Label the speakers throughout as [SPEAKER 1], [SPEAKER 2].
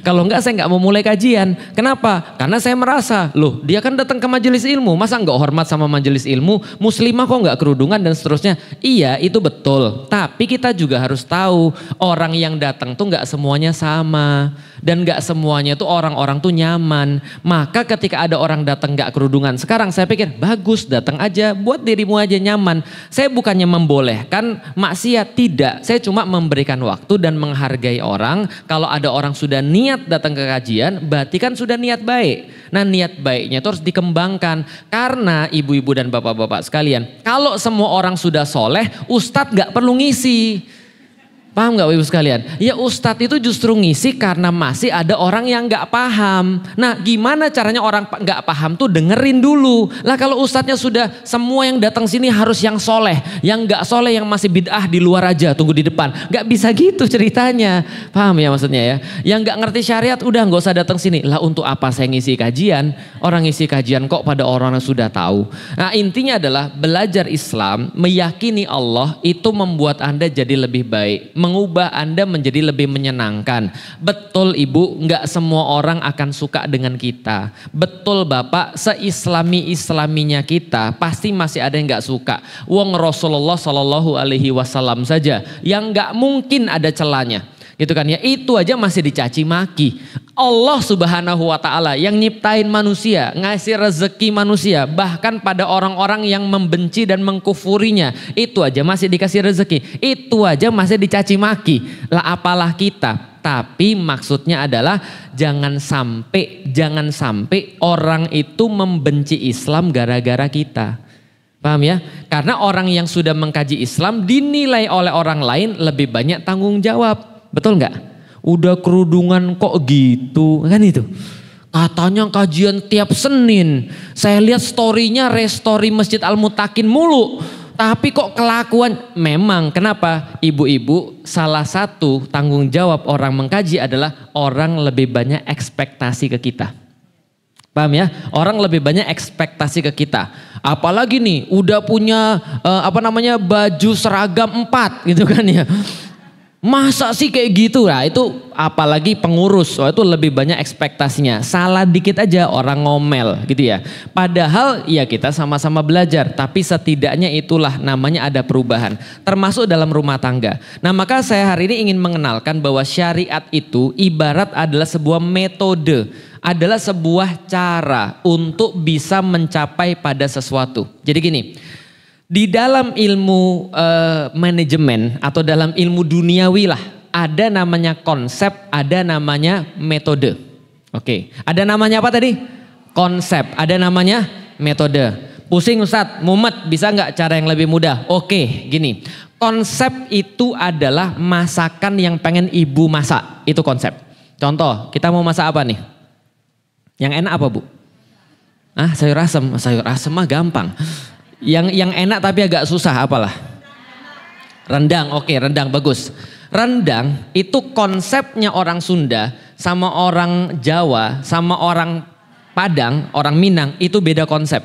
[SPEAKER 1] Kalau enggak saya enggak mau mulai kajian. Kenapa? Karena saya merasa, loh dia kan datang ke majelis ilmu, masa enggak hormat sama majelis ilmu, muslimah kok enggak kerudungan dan seterusnya. Iya itu betul, tapi kita juga harus tahu orang yang datang tuh enggak semuanya sama. Dan enggak semuanya tuh orang-orang tuh nyaman. Maka ketika ada orang datang enggak kerudungan, sekarang saya pikir bagus datang aja, buat dirimu aja nyaman. Saya bukannya membolehkan maksiat, tidak. Saya cuma memberikan waktu dan menghargai orang. Kalau ada orang sudah niat datang ke kajian, berarti kan sudah niat baik. Nah niat baiknya itu harus dikembangkan. Karena ibu-ibu dan bapak-bapak sekalian, kalau semua orang sudah soleh, ustadz gak perlu ngisi. Paham gak ibu sekalian? Ya ustadz itu justru ngisi karena masih ada orang yang gak paham. Nah gimana caranya orang gak paham tuh dengerin dulu. Lah kalau ustadznya sudah semua yang datang sini harus yang soleh. Yang gak soleh yang masih bid'ah di luar aja tunggu di depan. Gak bisa gitu ceritanya. Paham ya maksudnya ya? Yang gak ngerti syariat udah gak usah datang sini. Lah untuk apa saya ngisi kajian? Orang ngisi kajian kok pada orang yang sudah tahu. Nah intinya adalah belajar Islam, meyakini Allah itu membuat Anda jadi lebih baik. Mengubah Anda menjadi lebih menyenangkan. Betul ibu, nggak semua orang akan suka dengan kita. Betul bapak, seislami-islaminya kita pasti masih ada yang nggak suka. Wong Rasulullah Shallallahu Alaihi Wasallam saja yang nggak mungkin ada celanya. Gitu kan ya, itu aja masih dicaci maki. Allah Subhanahu wa taala yang nyiptain manusia, ngasih rezeki manusia, bahkan pada orang-orang yang membenci dan mengkufurinya, itu aja masih dikasih rezeki. Itu aja masih dicaci maki. Lah apalah kita? Tapi maksudnya adalah jangan sampai orang itu membenci Islam gara-gara kita. Paham ya? Karena orang yang sudah mengkaji Islam dinilai oleh orang lain lebih banyak tanggung jawab. Betul nggak? Udah kerudungan kok gitu, kan itu. Katanya kajian tiap Senin. Saya lihat storynya restory Masjid Al-Mutakin mulu. Tapi kok kelakuan, memang kenapa? Ibu-ibu, salah satu tanggung jawab orang mengkaji adalah orang lebih banyak ekspektasi ke kita. Paham ya? Orang lebih banyak ekspektasi ke kita. Apalagi nih, udah punya baju seragam 4 gitu kan ya. Masa sih kayak gitu? Lah itu apalagi pengurus, itu lebih banyak ekspektasinya. Salah dikit aja orang ngomel gitu ya. Padahal ya kita sama-sama belajar, tapi setidaknya itulah namanya ada perubahan. Termasuk dalam rumah tangga. Nah maka saya hari ini ingin mengenalkan bahwa syariat itu ibarat adalah sebuah metode. Adalah sebuah cara untuk bisa mencapai pada sesuatu. Jadi gini. Di dalam ilmu manajemen atau dalam ilmu duniawi lah ada namanya konsep, ada namanya metode. Oke, ada namanya apa tadi? Konsep, ada namanya metode. Pusing Ustadz, mumet, bisa nggak cara yang lebih mudah? Oke, gini. Konsep itu adalah masakan yang pengen ibu masak, itu konsep. Contoh, kita mau masak apa nih? Yang enak apa bu? Sayur asem mah gampang. Yang enak tapi agak susah apalah? Rendang, oke rendang bagus. Rendang itu konsepnya orang Sunda sama orang Jawa sama orang Padang, orang Minang itu beda konsep.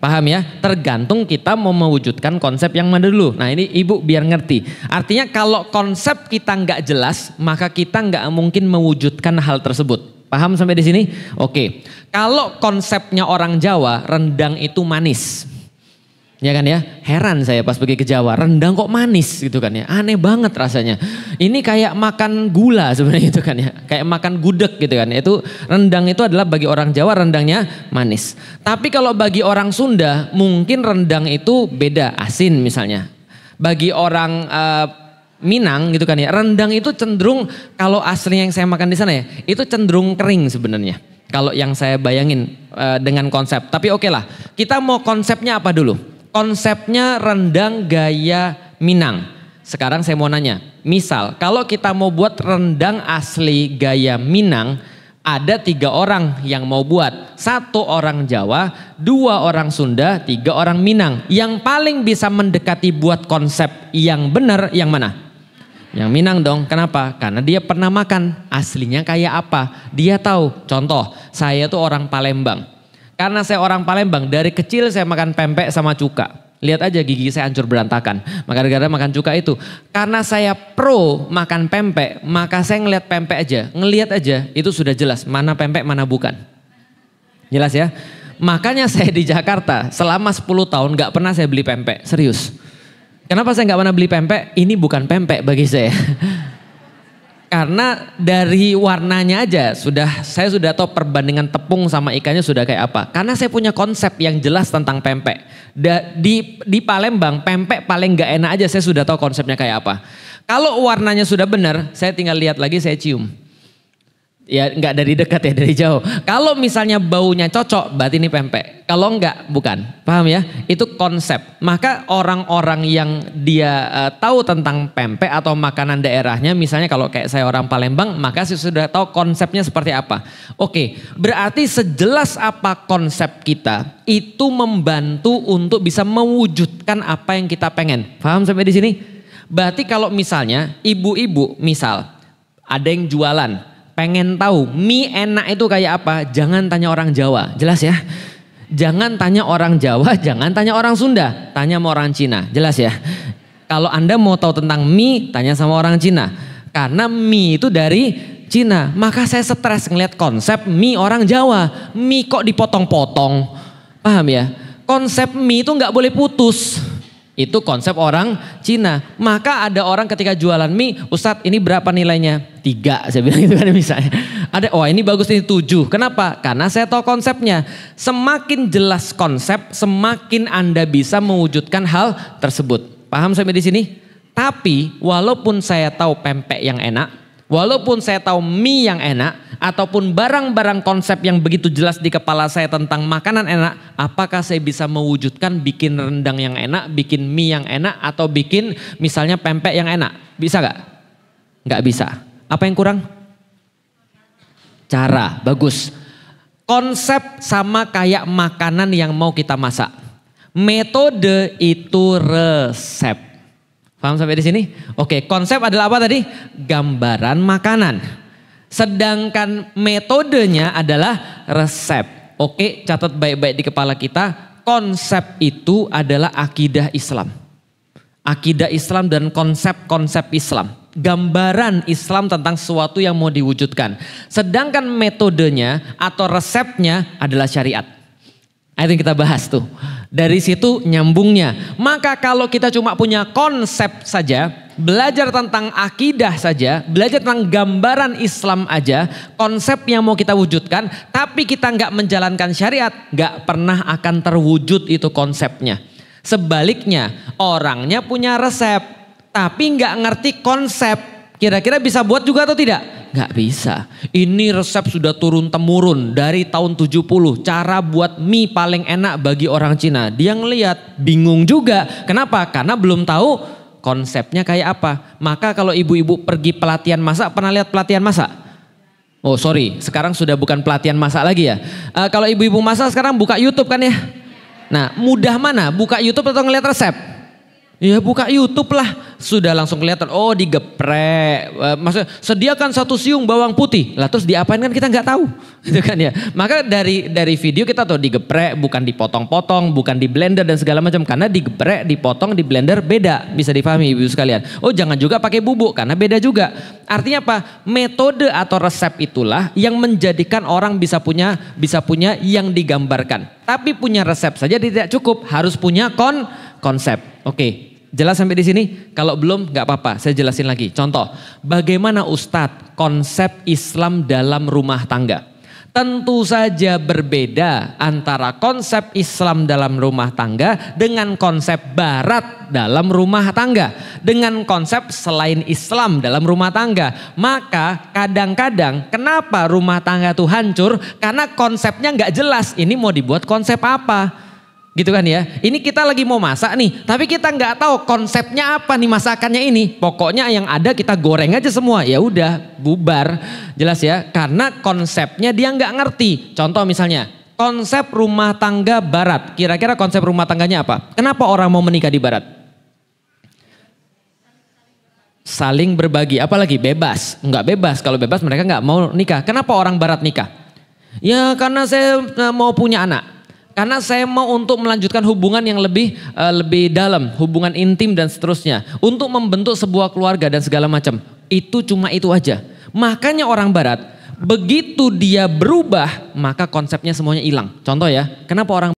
[SPEAKER 1] Paham ya? Tergantung kita mau mewujudkan konsep yang mana dulu. Nah ini ibu biar ngerti. Artinya kalau konsep kita nggak jelas maka kita nggak mungkin mewujudkan hal tersebut. Paham sampai di sini? Oke. Kalau konsepnya orang Jawa rendang itu manis. Ya kan ya, heran saya pas pergi ke Jawa, rendang kok manis gitu kan ya, aneh banget rasanya. Ini kayak makan gula sebenarnya gitu kan ya, kayak makan gudeg gitu kan. Itu rendang itu adalah bagi orang Jawa rendangnya manis. Tapi kalau bagi orang Sunda mungkin rendang itu beda, asin misalnya. Bagi orang Minang gitu kan ya, rendang itu cenderung kalau aslinya yang saya makan di sana ya, itu cenderung kering sebenarnya. Kalau yang saya bayangin dengan konsep. Tapi oke lah, kita mau konsepnya apa dulu? Konsepnya rendang gaya Minang. Sekarang saya mau nanya, misal kalau kita mau buat rendang asli gaya Minang, ada 3 orang yang mau buat. 1 orang Jawa, 2 orang Sunda, 3 orang Minang. Yang paling bisa mendekati buat konsep yang benar yang mana? Yang Minang dong. Kenapa? Karena dia pernah makan. Aslinya kayak apa? Dia tahu. Contoh, saya tuh orang Palembang. Karena saya orang Palembang, dari kecil saya makan pempek sama cuka. Lihat aja gigi saya hancur berantakan. Maka gara-gara makan cuka itu. Karena saya pro makan pempek, maka saya ngelihat pempek aja. Ngelihat aja itu sudah jelas mana pempek mana bukan. Jelas ya? Makanya saya di Jakarta selama 10 tahun gak pernah saya beli pempek. Serius. Kenapa saya gak pernah beli pempek? Ini bukan pempek bagi saya. Karena dari warnanya aja saya sudah tahu perbandingan tepung sama ikannya sudah kayak apa. Karena saya punya konsep yang jelas tentang pempek. Di Palembang pempek paling gak enak aja saya sudah tahu konsepnya kayak apa. Kalau warnanya sudah benar, saya tinggal lihat lagi, saya cium. Ya nggak dari dekat ya, dari jauh. Kalau misalnya baunya cocok, berarti ini pempek. Kalau enggak, bukan. Paham ya? Itu konsep. Maka orang-orang yang dia tahu tentang pempek atau makanan daerahnya, misalnya kalau kayak saya orang Palembang, maka saya sudah tahu konsepnya seperti apa. Oke, berarti sejelas apa konsep kita, itu membantu untuk bisa mewujudkan apa yang kita pengen. Paham sampai di sini? Berarti kalau misalnya ibu-ibu, misal ada yang jualan, pengen tahu mie enak itu kayak apa, jangan tanya orang Jawa, jelas ya. Jangan tanya orang Jawa, jangan tanya orang Sunda, tanya sama orang Cina, jelas ya. Kalau Anda mau tahu tentang mie, tanya sama orang Cina. Karena mie itu dari Cina. Maka saya stres ngeliat konsep mie orang Jawa. Mie kok dipotong-potong, paham ya? Konsep mie itu nggak boleh putus. Itu konsep orang Cina. Maka ada orang ketika jualan mie, Ustadz ini berapa nilainya? 3, saya bilang gitu kan misalnya. Ada, oh ini bagus ini 7. Kenapa? Karena saya tahu konsepnya. Semakin jelas konsep, semakin Anda bisa mewujudkan hal tersebut. Paham sampai di sini? Tapi walaupun saya tahu pempek yang enak, walaupun saya tahu mie yang enak, ataupun barang-barang konsep yang begitu jelas di kepala saya tentang makanan enak, apakah saya bisa mewujudkan bikin rendang yang enak, bikin mie yang enak, atau bikin misalnya pempek yang enak? Bisa gak? Gak bisa. Apa yang kurang? Cara, bagus. Konsep sama kayak makanan yang mau kita masak. Metode itu resep. Paham sampai di sini? Oke, konsep adalah apa tadi? Gambaran makanan. Sedangkan metodenya adalah resep. Oke, catat baik-baik di kepala kita. Konsep itu adalah akidah Islam. Akidah Islam dan konsep-konsep Islam. Gambaran Islam tentang sesuatu yang mau diwujudkan. Sedangkan metodenya atau resepnya adalah syariat. Itu yang kita bahas tuh. Dari situ nyambungnya. Maka kalau kita cuma punya konsep saja, belajar tentang akidah saja, belajar tentang gambaran Islam aja, konsep yang mau kita wujudkan, tapi kita nggak menjalankan syariat, nggak pernah akan terwujud itu konsepnya. Sebaliknya, orangnya punya resep, tapi nggak ngerti konsep. Kira-kira bisa buat juga atau tidak? Nggak bisa. Ini resep sudah turun temurun dari tahun 70. Cara buat mie paling enak bagi orang Cina. Dia ngelihat bingung juga. Kenapa? Karena belum tahu konsepnya kayak apa. Maka kalau ibu-ibu pergi pelatihan masak, pernah lihat pelatihan masak? Oh sorry, sekarang sudah bukan pelatihan masak lagi ya. Kalau ibu-ibu masak sekarang buka YouTube kan ya. Nah mudah mana? Buka YouTube atau ngelihat resep? Ya buka YouTube lah. Sudah langsung kelihatan, oh digeprek. Maksudnya sediakan 1 siung bawang putih. Lah terus diapain kan kita nggak tahu. Gitu kan ya. Maka dari video kita tahu digeprek, bukan dipotong-potong, bukan di blender dan segala macam. Karena digeprek, dipotong, di blender beda. Bisa difahami ibu sekalian. Oh jangan juga pakai bubuk karena beda juga. Artinya apa? Metode atau resep itulah yang menjadikan orang bisa punya yang digambarkan. Tapi punya resep saja tidak cukup, harus punya konsep. Oke. Jelas sampai di sini? Kalau belum nggak apa-apa, saya jelasin lagi. Contoh, bagaimana Ustadz konsep Islam dalam rumah tangga? Tentu saja berbeda antara konsep Islam dalam rumah tangga dengan konsep Barat dalam rumah tangga. Dengan konsep selain Islam dalam rumah tangga. Maka kadang-kadang kenapa rumah tangga itu hancur? Karena konsepnya nggak jelas. Ini mau dibuat konsep apa? Gitu kan ya, ini kita lagi mau masak nih, tapi kita nggak tahu konsepnya apa nih masakannya ini. Pokoknya yang ada kita goreng aja semua, ya udah bubar, jelas ya. Karena konsepnya dia nggak ngerti. Contoh misalnya, konsep rumah tangga Barat. Kira-kira konsep rumah tangganya apa? Kenapa orang mau menikah di Barat? Saling berbagi, apalagi bebas. Nggak bebas, kalau bebas mereka nggak mau nikah. Kenapa orang Barat nikah? Ya karena saya mau punya anak. Karena saya mau untuk melanjutkan hubungan yang lebih dalam, hubungan intim dan seterusnya. Untuk membentuk sebuah keluarga dan segala macam. Itu cuma itu aja. Makanya orang barat, begitu dia berubah, maka konsepnya semuanya hilang. Contoh ya, kenapa orang